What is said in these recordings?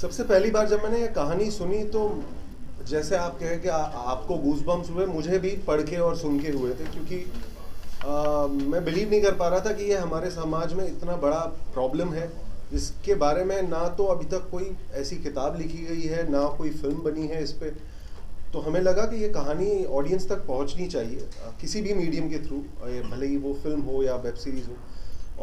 सबसे पहली बार जब मैंने ये कहानी सुनी तो जैसे आप कहें कि आपको गूज़बम्प्स हुए, मुझे भी पढ़ के और सुन के हुए थे, क्योंकि मैं बिलीव नहीं कर पा रहा था कि ये हमारे समाज में इतना बड़ा प्रॉब्लम है जिसके बारे में ना तो अभी तक कोई ऐसी किताब लिखी गई है, ना कोई फिल्म बनी है इस पर। तो हमें लगा कि ये कहानी ऑडियंस तक पहुंचनी चाहिए किसी भी मीडियम के थ्रू, भले ही वो फिल्म हो या वेब सीरीज़ हो।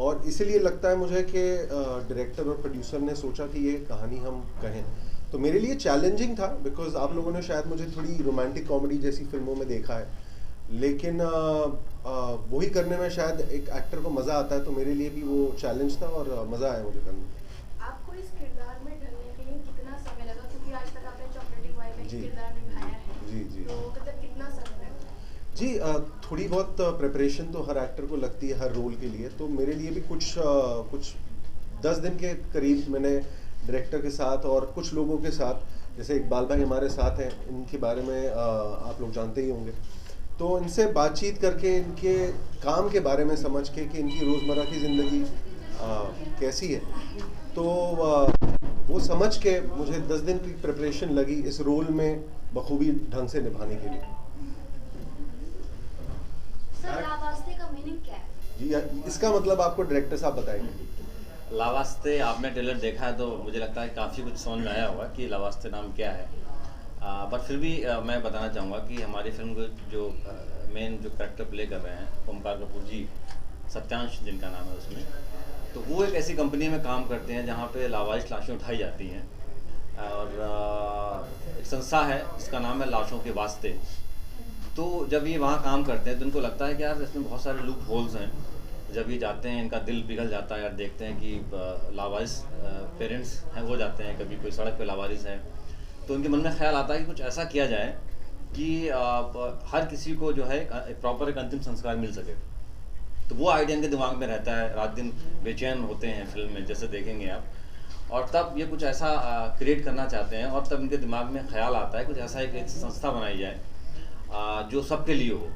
और इसीलिए लगता है मुझे कि डायरेक्टर और प्रोड्यूसर ने सोचा कि ये कहानी हम कहें। तो मेरे लिए चैलेंजिंग था, बिकॉज आप लोगों ने शायद मुझे थोड़ी रोमांटिक कॉमेडी जैसी फिल्मों में देखा है, लेकिन वही करने में शायद एक एक्टर को मज़ा आता है, तो मेरे लिए भी वो चैलेंज था और मज़ा आया मुझे करने में। आपको इस किरदार में ढलने के लिए कितना समय लगा, क्योंकि आज तक आपने चॉकलेटी बॉय में किरदार निभाया है? जी जी। तो मतलब कितना समय लगा? जी, थोड़ी बहुत प्रिपरेशन तो हर एक्टर को लगती है हर रोल के लिए। तो मेरे लिए भी कुछ 10 दिन के करीब मैंने डायरेक्टर के साथ और कुछ लोगों के साथ, जैसे इकबाल भाई हमारे साथ हैं, इनके बारे में आप लोग जानते ही होंगे, तो इनसे बातचीत करके इनके काम के बारे में समझ के कि इनकी रोज़मर्रा की ज़िंदगी कैसी है, तो वो समझ के मुझे 10 दिन की प्रिपरेशन लगी इस रोल में बखूबी ढंग से निभाने के लिए। सर, लावास्ते का मीनिंग क्या है? जी, इसका मतलब आपको डायरेक्टर साहब बताएंगे। लावास्ते आपने ट्रेलर देखा है तो मुझे लगता है काफ़ी कुछ समझ में आया होगा कि लावास्ते नाम क्या है। बट फिर भी मैं बताना चाहूँगा कि हमारी फिल्म को जो मेन जो कैरेक्टर प्ले कर रहे हैं ओमकार कपूर जी, सत्यांश जिनका नाम है उसमें, तो वो एक ऐसी कंपनी में काम करते हैं जहाँ पे लावारिस लाशें उठाई जाती हैं। और एक संस्था है जिसका नाम है लाशों के वास्ते। तो जब ये वहाँ काम करते हैं तो उनको लगता है कि यार इसमें बहुत सारे लूप होल्स हैं। जब ये जाते हैं इनका दिल पिघल जाता है यार, देखते हैं कि लावारिस पेरेंट्स हैं वो जाते हैं, कभी कोई सड़क पे लावारिस है, तो उनके मन में ख्याल आता है कि कुछ ऐसा किया जाए कि हर किसी को जो है प्रॉपर एक अंतिम संस्कार मिल सके। तो वो आइडिया इनके दिमाग में रहता है, रात दिन बेचैन होते हैं फिल्म में, जैसे देखेंगे आप। और तब ये कुछ ऐसा क्रिएट करना चाहते हैं और तब इनके दिमाग में ख्याल आता है कुछ ऐसा एक संस्था बनाई जाए जो सबके लिए हो।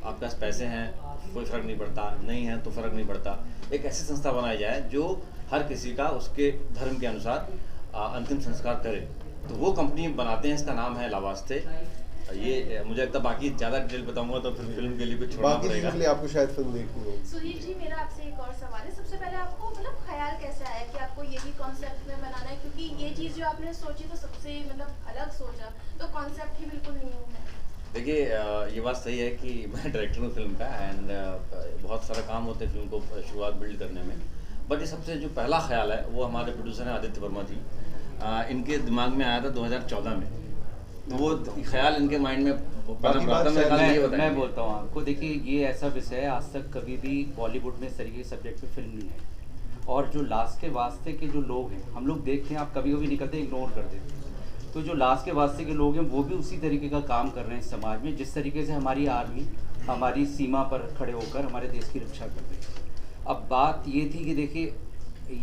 आपके पास पैसे हैं कोई फ़र्क नहीं पड़ता, नहीं है तो फ़र्क नहीं पड़ता, एक ऐसी संस्था बनाई जाए जो हर किसी का उसके धर्म के अनुसार अंतिम संस्कार करे। तो वो कंपनी बनाते हैं, इसका नाम है लावास्ते। ये मुझे लगता बाकी ज़्यादा डिटेल बताऊंगा तो फिर फिल्म के लिए कुछ छोड़ना पड़ेगा, बाकी आपको शायद फिल्म देखनी हो। सुधीर जी, मेरा आपसे एक और सवाल है। सबसे पहले आपको मतलब ख्याल कैसे आया कि आपको यही कॉन्सेप्ट में बनाना है, क्योंकि ये चीज़ जो आपने सोची तो सबसे मतलब अलग सोचा, तो कॉन्सेप्ट ही बिल्कुल न्यू है। देखिए, ये बात सही है कि मैं डायरेक्टर हूँ फिल्म का, एंड बहुत सारा काम होते हैं फिल्म को शुरुआत बिल्ड करने में। बट ये सबसे जो पहला ख्याल है वो हमारे प्रोड्यूसर हैं आदित्य वर्मा जी, इनके दिमाग में आया था 2014 में। तो वो ख्याल इनके माइंड में मैं बोलता हूँ आपको, देखिए ये ऐसा विषय है आज तक कभी भी बॉलीवुड में इस तरीके के सब्जेक्ट पे फिल्म नहीं है। और जो लास्ट के वास्ते के जो लोग हैं, हम लोग देखते हैं, आप कभी कभी निकलते इग्नोर कर देते हैं, तो जो लास्ट के वास्ते के लोग हैं वो भी उसी तरीके का काम कर रहे हैं समाज में, जिस तरीके से हमारी आर्मी हमारी सीमा पर खड़े होकर हमारे देश की रक्षा कर रही है। अब बात ये थी कि देखिए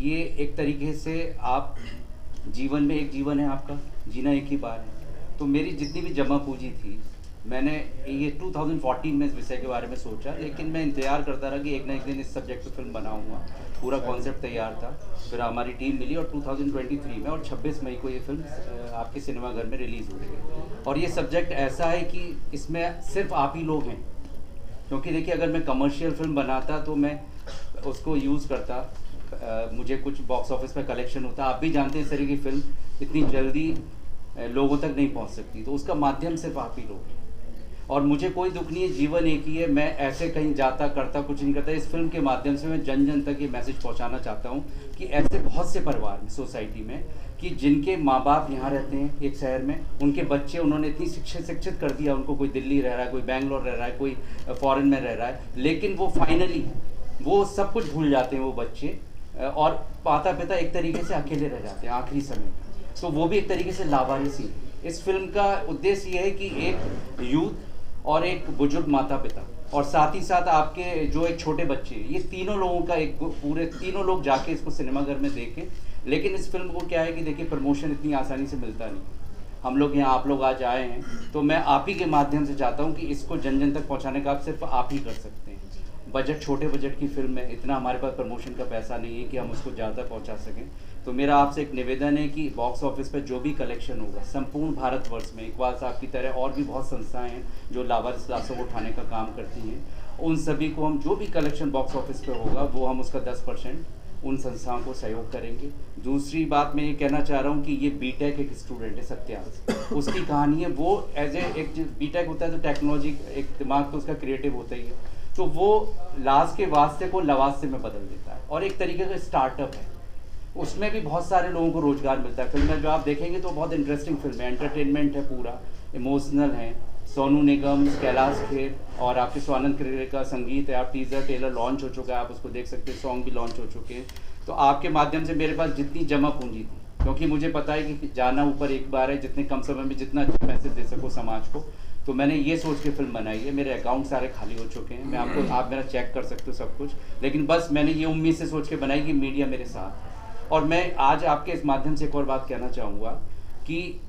ये एक तरीके से आप जीवन में, एक जीवन है आपका, जीना एक ही बार है। तो मेरी जितनी भी जमा पूंजी थी, मैंने ये 2014 में इस विषय के बारे में सोचा, लेकिन मैं इंतज़ार करता रहा कि एक ना एक दिन इस सब्जेक्ट पे फिल्म बनाऊंगा। पूरा कॉन्सेप्ट तैयार था, फिर हमारी टीम मिली और 2023 में और 26 मई को ये फिल्म आपके सिनेमाघर में रिलीज़ हो गई। और ये सब्जेक्ट ऐसा है कि इसमें सिर्फ आप ही लोग हैं, क्योंकि देखिए अगर मैं कमर्शियल फिल्म बनाता तो मैं उसको यूज़ करता, मुझे कुछ बॉक्स ऑफिस पे कलेक्शन होता। आप भी जानते हैं इस तरह की फिल्म इतनी जल्दी लोगों तक नहीं पहुंच सकती, तो उसका माध्यम सिर्फ आप ही लोग हैं। और मुझे कोई दुख नहीं है, जीवन एक ही है, मैं ऐसे कहीं जाता करता कुछ नहीं करता। इस फिल्म के माध्यम से मैं जन जन तक ये मैसेज पहुंचाना चाहता हूं कि ऐसे बहुत से परिवार में, सोसाइटी में, कि जिनके माँ बाप यहाँ रहते हैं एक शहर में, उनके बच्चे उन्होंने इतनी शिक्षित कर दिया, उनको कोई दिल्ली रह रहा है, कोई बेंगलोर रह रहा है, कोई फॉरेन में रह रहा है, लेकिन वो फाइनली वो सब कुछ भूल जाते हैं वो बच्चे, और माता पिता एक तरीके से अकेले रह जाते हैं आखिरी समय में। तो वो भी एक तरीके से लावारिसी। इस फिल्म का उद्देश्य ये है कि एक यूथ और एक बुजुर्ग माता पिता और साथ ही साथ आपके जो एक छोटे बच्चे, ये तीनों लोगों का एक पूरे तीनों लोग जाके इसको सिनेमाघर में देखें। लेकिन इस फिल्म को क्या है कि देखिए प्रमोशन इतनी आसानी से मिलता नहीं। हम लोग यहाँ, आप लोग आज आए हैं, तो मैं आप ही के माध्यम से चाहता हूँ कि इसको जन जन तक पहुँचाने का आप सिर्फ आप ही कर सकते हैं। बजट, छोटे बजट की फिल्म है, इतना हमारे पास प्रमोशन का पैसा नहीं है कि हम उसको ज़्यादा पहुंचा सकें। तो मेरा आपसे एक निवेदन है कि बॉक्स ऑफिस पर जो भी कलेक्शन होगा संपूर्ण भारतवर्ष में, इकबाल साहब की तरह और भी बहुत संस्थाएं हैं जो लावारिस लाशों को उठाने का काम करती हैं, उन सभी को हम जो भी कलेक्शन बॉक्स ऑफिस पे होगा वो हम उसका 10% उन संस्थाओं को सहयोग करेंगे। दूसरी बात मैं ये कहना चाह रहा हूँ कि ये बीटेक एक स्टूडेंट है सत्यार्थ, उसकी कहानी है, वो एज एक बीटेक होता है तो टेक्नोलॉजी, एक दिमाग तो उसका क्रिएटिव होता ही है, तो वो लाश के वास्ते को लवास्ते में बदल देता है और एक तरीके का स्टार्टअप है, उसमें भी बहुत सारे लोगों को रोजगार मिलता है। फिल्म में जो आप देखेंगे तो बहुत इंटरेस्टिंग फिल्म है, एंटरटेनमेंट है, पूरा इमोशनल है। सोनू निगम, कैलाश खेर और आपके स्वानंद किरकिरे का संगीत है। आप टीजर टेलर लॉन्च हो चुका है, आप उसको देख सकते हैं, सॉन्ग भी लॉन्च हो चुके हैं। तो आपके माध्यम से मेरे पास जितनी जमा पूंजी थी, क्योंकि मुझे पता है कि जाना ऊपर एक बार है, जितने कम समय में जितना अच्छा मैसेज दे सको समाज को, तो मैंने ये सोच के फिल्म बनाई है। मेरे अकाउंट सारे खाली हो चुके हैं, मैं आपको, आप मेरा चेक कर सकते हो सब कुछ, लेकिन बस मैंने ये उम्मीद से सोच के बनाई कि मीडिया मेरे साथ है। और मैं आज आपके इस माध्यम से एक और बात कहना चाहूँगा कि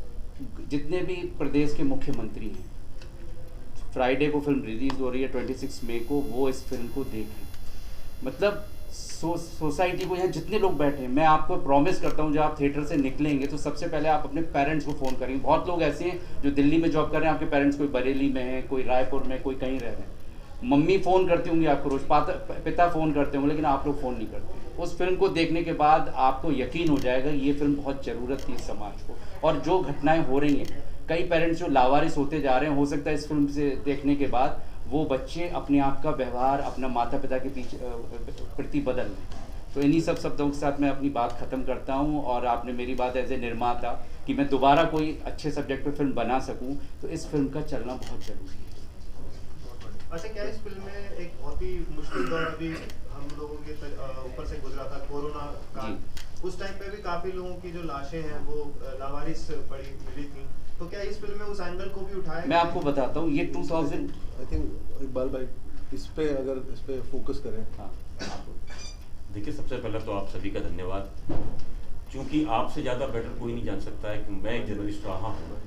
जितने भी प्रदेश के मुख्यमंत्री हैं, फ्राइडे को फिल्म रिलीज़ हो रही है 26 मई को, वो इस फिल्म को देखें। मतलब सोसाइटी को, यहाँ जितने लोग बैठे हैं, मैं आपको प्रॉमिस करता हूँ, जब आप थिएटर से निकलेंगे तो सबसे पहले आप अपने पेरेंट्स को फ़ोन करेंगे। बहुत लोग ऐसे हैं जो दिल्ली में जॉब कर रहे हैं, आपके पेरेंट्स कोई बरेली में है, कोई रायपुर में, कोई कहीं रह रहे हैं। मम्मी फ़ोन करती होंगी आपको रोज़, पिता फ़ोन करते होंगे, लेकिन आप लोग फ़ोन नहीं करते। उस फिल्म को देखने के बाद आपको यकीन हो जाएगा ये फिल्म बहुत ज़रूरत थी इस समाज को। और जो घटनाएं हो रही हैं, कई पेरेंट्स जो लावारिस होते जा रहे हैं, हो सकता है इस फिल्म से देखने के बाद वो बच्चे अपने आप का व्यवहार अपना माता पिता के पीछे प्रति बदल लें। तो इन्हीं सब शब्दों के साथ मैं अपनी बात ख़त्म करता हूँ। और आपने मेरी बात एज ए निर्माता कि मैं दोबारा कोई अच्छे सब्जेक्ट पे फिल्म बना सकूँ, तो इस फिल्म का चलना बहुत ज़रूरी है। अच्छा, क्या इस फिल्म में एक बहुत ही मुश्किल दौर अभी हम लोगों के ऊपर से गुजरा था, कोरोना का, उस टाइम पे भी काफ़ी लोगों की जो लाशें हैं वो लावारिस पड़ी मिली थी, तो क्या इस फिल्म में उस एंगल को भी उठाया? मैं आपको बताता हूँ, ये 2000 आई थिंक इकबाल भाई इस पे, अगर इस पे फोकस करें। हाँ, देखिए, सबसे पहले तो आप सभी का धन्यवाद, क्योंकि आपसे ज़्यादा बेटर कोई नहीं जान सकता है कि मैं एक जर्नलिस्ट रहा हूँ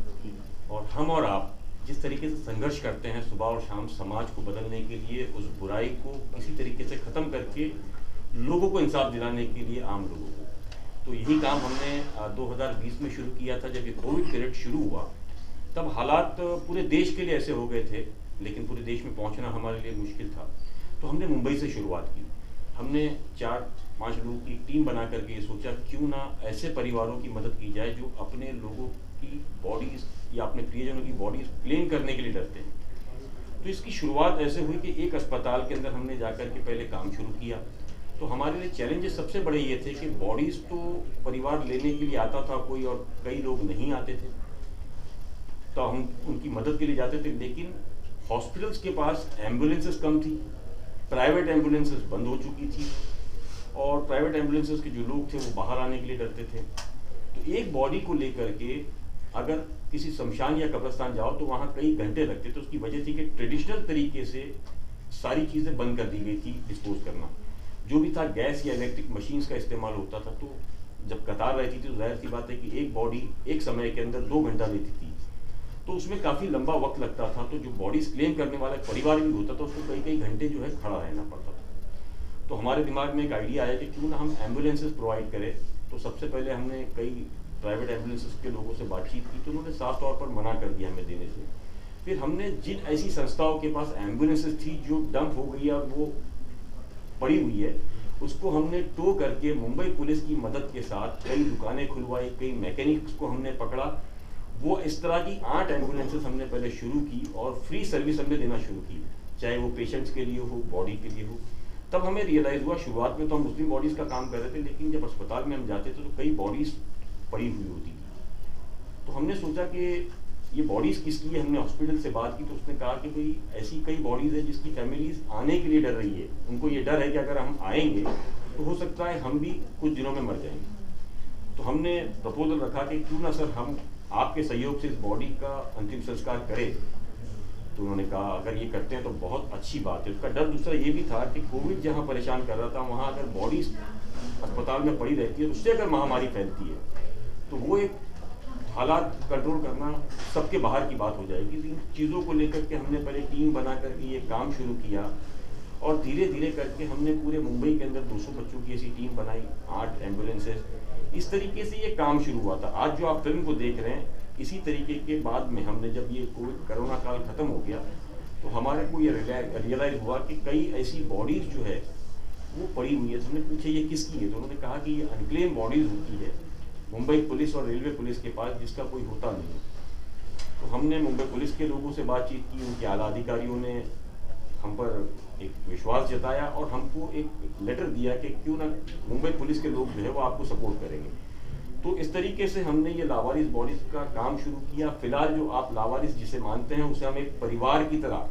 और हम और आप जिस तरीके से संघर्ष करते हैं सुबह और शाम समाज को बदलने के लिए, उस बुराई को किसी तरीके से ख़त्म करके लोगों को इंसाफ दिलाने के लिए, आम लोगों को, तो यही काम हमने 2020 में शुरू किया था। जब ये कोविड पीरियड शुरू हुआ तब हालात पूरे देश के लिए ऐसे हो गए थे, लेकिन पूरे देश में पहुंचना हमारे लिए मुश्किल था। तो हमने मुंबई से शुरुआत की। हमने 4-5 लोगों की टीम बना करके ये सोचा, क्यों ना ऐसे परिवारों की मदद की जाए जो अपने लोगों की बॉडीज़ या अपने प्रियजनों की बॉडीज़ क्लेम करने के लिए डरते हैं। तो इसकी शुरुआत ऐसे हुई कि एक अस्पताल के अंदर हमने जाकर के पहले काम शुरू किया। तो हमारे लिए चैलेंजेस सबसे बड़े ये थे कि बॉडीज़ तो परिवार लेने के लिए आता था कोई, और कई लोग नहीं आते थे, तो हम उनकी मदद के लिए जाते थे, लेकिन हॉस्पिटल्स के पास एम्बुलेंसेस कम थी, प्राइवेट एम्बुलेंसेस बंद हो चुकी थी, और प्राइवेट एम्बुलेंसेस के जो लोग थे वो बाहर आने के लिए डरते थे। तो एक बॉडी को लेकर के अगर किसी शमशान या कब्रिस्तान जाओ तो वहाँ कई घंटे लगते। तो उसकी वजह थी कि ट्रेडिशनल तरीके से सारी चीज़ें बंद कर दी गई थी डिस्पोज करना। जो भी था गैस या इलेक्ट्रिक मशीन्स का इस्तेमाल होता था। तो जब कतार रहती थी तो जाहिर सी बात है कि एक बॉडी एक समय के अंदर 2 घंटा लेती थी, तो उसमें काफ़ी लंबा वक्त लगता था। तो जो बॉडीज क्लेम करने वाला परिवार भी होता था उसको कई घंटे जो है खड़ा रहना पड़ता था। तो हमारे दिमाग में एक आइडिया आया कि क्यों ना हम एम्बुलेंसेस प्रोवाइड करें। तो सबसे पहले हमने कई प्राइवेट एम्बुलेंसेस के लोगों से बातचीत की, तो उन्होंने साफ तौर पर मना कर दिया हमें देने से। फिर हमने जिन ऐसी संस्थाओं के पास एम्बुलेंसेस थी जो डंप हो गई और वो पड़ी हुई है, उसको हमने टो करके मुंबई पुलिस की मदद के साथ कई दुकानें खुलवाई, कई मैकेनिक्स को हमने पकड़ा। वो इस तरह की 8 एम्बुलेंसेस हमने पहले शुरू की और फ्री सर्विस हमने देना शुरू की, चाहे वो पेशेंट्स के लिए हो, बॉडी के लिए हो। तब हमें रियलाइज़ हुआ, शुरुआत में तो हम मुस्लिम बॉडीज़ का काम कर रहे थे, लेकिन जब अस्पताल में हम जाते थे तो कई बॉडीज़ पड़ी हुई होती थी। तो हमने सोचा कि ये बॉडीज़ किस लिए, हमने हॉस्पिटल से बात की तो उसने कहा कि भाई ऐसी कई बॉडीज़ है जिसकी फैमिलीज आने के लिए डर रही है। उनको ये डर है कि अगर हम आएंगे तो हो सकता है हम भी कुछ दिनों में मर जाएंगे। तो हमने प्रपोजल रखा कि क्यों ना सर हम आपके सहयोग से इस बॉडी का अंतिम संस्कार करें। तो उन्होंने कहा अगर ये करते हैं तो बहुत अच्छी बात है। उसका डर दूसरा ये भी था कि कोविड जहाँ परेशान कर रहा था, वहाँ अगर बॉडीज अस्पताल में पड़ी रहती है, उससे अगर महामारी फैलती है तो वो एक हालात कंट्रोल करना सबके बाहर की बात हो जाएगी। इन चीज़ों को लेकर के हमने पहले टीम बना करके ये काम शुरू किया और धीरे धीरे करके हमने पूरे मुंबई के अंदर 200 बच्चों की ऐसी टीम बनाई, 8 एम्बुलेंसेज, इस तरीके से ये काम शुरू हुआ था। आज जो आप फिल्म को देख रहे हैं, इसी तरीके के बाद में हमने जब ये कोरोना काल खत्म हो गया तो हमारे को ये रियलाइज हुआ कि कई ऐसी बॉडीज जो है वो पड़ी हुई है। तो हमने पूछा ये किसकी है, तो उन्होंने कहा कि ये अनक्लेम बॉडीज होती है मुंबई पुलिस और रेलवे पुलिस के पास, जिसका कोई होता नहीं है। तो हमने मुंबई पुलिस के लोगों से बातचीत की, उनके आला अधिकारियों ने हम पर एक विश्वास जताया और हमको एक लेटर दिया कि क्यों ना मुंबई पुलिस के लोग जो है वो आपको सपोर्ट करेंगे। तो इस तरीके से हमने ये लावारिस बॉडीज का काम शुरू किया। फिलहाल जो आप लावारिस जिसे मानते हैं उसे हम एक परिवार की तरह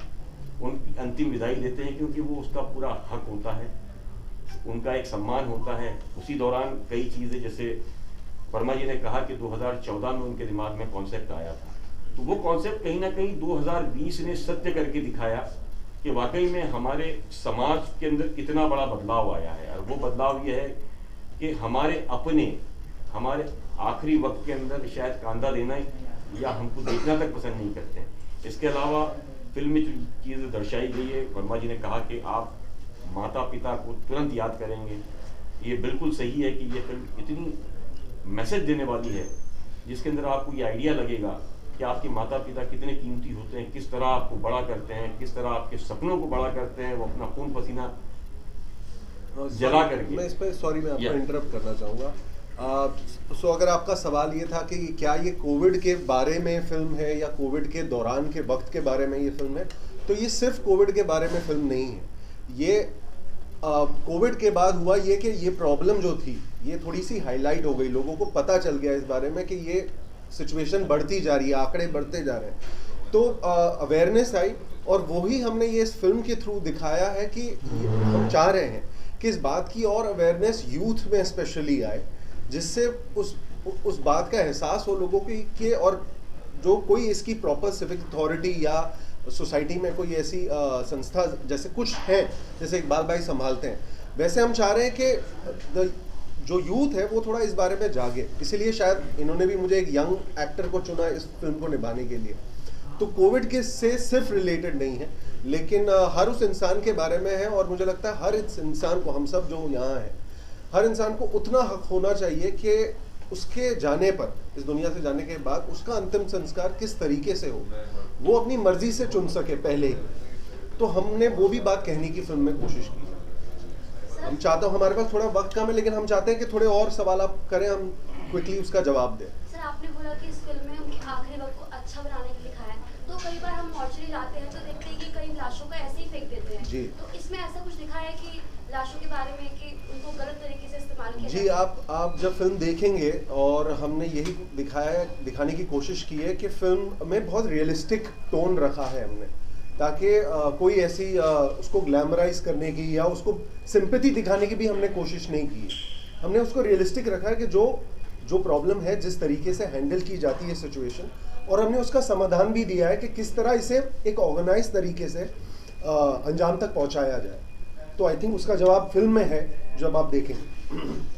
उनकी अंतिम विदाई देते हैं, क्योंकि वो उसका पूरा हक होता है, उनका एक सम्मान होता है। उसी दौरान कई चीज़ें, जैसे वर्मा जी ने कहा कि 2014 में उनके दिमाग में कॉन्सेप्ट आया था, तो वो कॉन्सेप्ट कहीं ना कहीं 2020 ने सत्य करके दिखाया कि वाकई में हमारे समाज के अंदर कितना बड़ा बदलाव आया है। और वो बदलाव ये है कि हमारे आखिरी वक्त के अंदर शायद कांदा देना या हमको देखना तक पसंद नहीं करते हैं। इसके अलावा फिल्म में जो चीज़ दर्शाई गई है, वर्मा जी ने कहा कि आप माता पिता को तुरंत याद करेंगे, ये बिल्कुल सही है कि ये फिल्म इतनी मैसेज देने वाली है जिसके अंदर आपको ये आइडिया लगेगा कि आपके माता पिता कितने कीमती होते हैं, किस तरह आपको बड़ा करते हैं, किस तरह आपके सपनों को बड़ा करते हैं, वो अपना खून पसीना जला करके। मैं इस पर सॉरी, मैं आपको इंटरप्ट करना चाहूँगा। सो अगर आपका सवाल ये था कि क्या ये कोविड के बारे में फिल्म है या कोविड के दौरान के वक्त के बारे में ये फिल्म है, तो ये सिर्फ कोविड के बारे में फिल्म नहीं है। ये कोविड के बाद हुआ ये कि ये प्रॉब्लम जो थी ये थोड़ी सी हाईलाइट हो गई, लोगों को पता चल गया इस बारे में कि ये सिचुएशन बढ़ती जा रही है, आंकड़े बढ़ते जा रहे हैं, तो अवेयरनेस आई। और वही हमने ये इस फिल्म के थ्रू दिखाया है कि हम चाह रहे हैं कि इस बात की और अवेयरनेस यूथ में स्पेशली आए, जिससे उस बात का एहसास हो लोगों की कि और जो कोई इसकी प्रॉपर सिविक अथॉरिटी या सोसाइटी में कोई ऐसी संस्था जैसे कुछ है, जैसे इकबाल भाई संभालते हैं, वैसे हम चाह रहे हैं कि जो यूथ है वो थोड़ा इस बारे में जागे। इसीलिए शायद इन्होंने भी मुझे एक यंग एक्टर को चुना इस फिल्म को निभाने के लिए। तो कोविड के से सिर्फ रिलेटेड नहीं है, लेकिन हर उस इंसान के बारे में है। और मुझे लगता है हर इंसान को, हम सब जो यहाँ हैं, हर इंसान को उतना हक होना चाहिए कि उसके जाने पर, इस दुनिया से जाने के बाद, उसका अंतिम संस्कार किस तरीके से हो, वो अपनी मर्जी से चुन सके पहले ही। तो हमने वो भी बात कहने की फिल्म में कोशिश की। हम चाहते हो, हमारे पास थोड़ा वक्त कम है, लेकिन हम चाहते हैं कि थोड़े और सवाल आप करें, हम क्विकली उसका जवाब दें। सर, आपने बोला कि इस फिल्म में उनके आखिरी वक्त को अच्छा बनाने के लिए दिखाया है, तो कई बार हम मॉर्चरी जाते हैं तो देखते हैं कि कई लाशों को ऐसे ही फेंक देते हैं जी। तो इसमें ऐसा कुछ दिखाया है कि लाशों के बारे में कि उनको गलत तरीके से इस्तेमाल किया जी। आप जब फिल्म देखेंगे, और हमने यही दिखाने की कोशिश की है कि फिल्म में बहुत रियलिस्टिक टोन रखा है हमने, ताकि कोई ऐसी उसको ग्लैमराइज करने की या उसको सिंपैथी दिखाने की भी हमने कोशिश नहीं की। हमने उसको रियलिस्टिक रखा है कि जो प्रॉब्लम है, जिस तरीके से हैंडल की जाती है सिचुएशन, और हमने उसका समाधान भी दिया है कि किस तरह इसे एक ऑर्गेनाइज तरीके से अंजाम तक पहुंचाया जाए। तो आई थिंक उसका जवाब फिल्म में है, जब आप देखेंगे।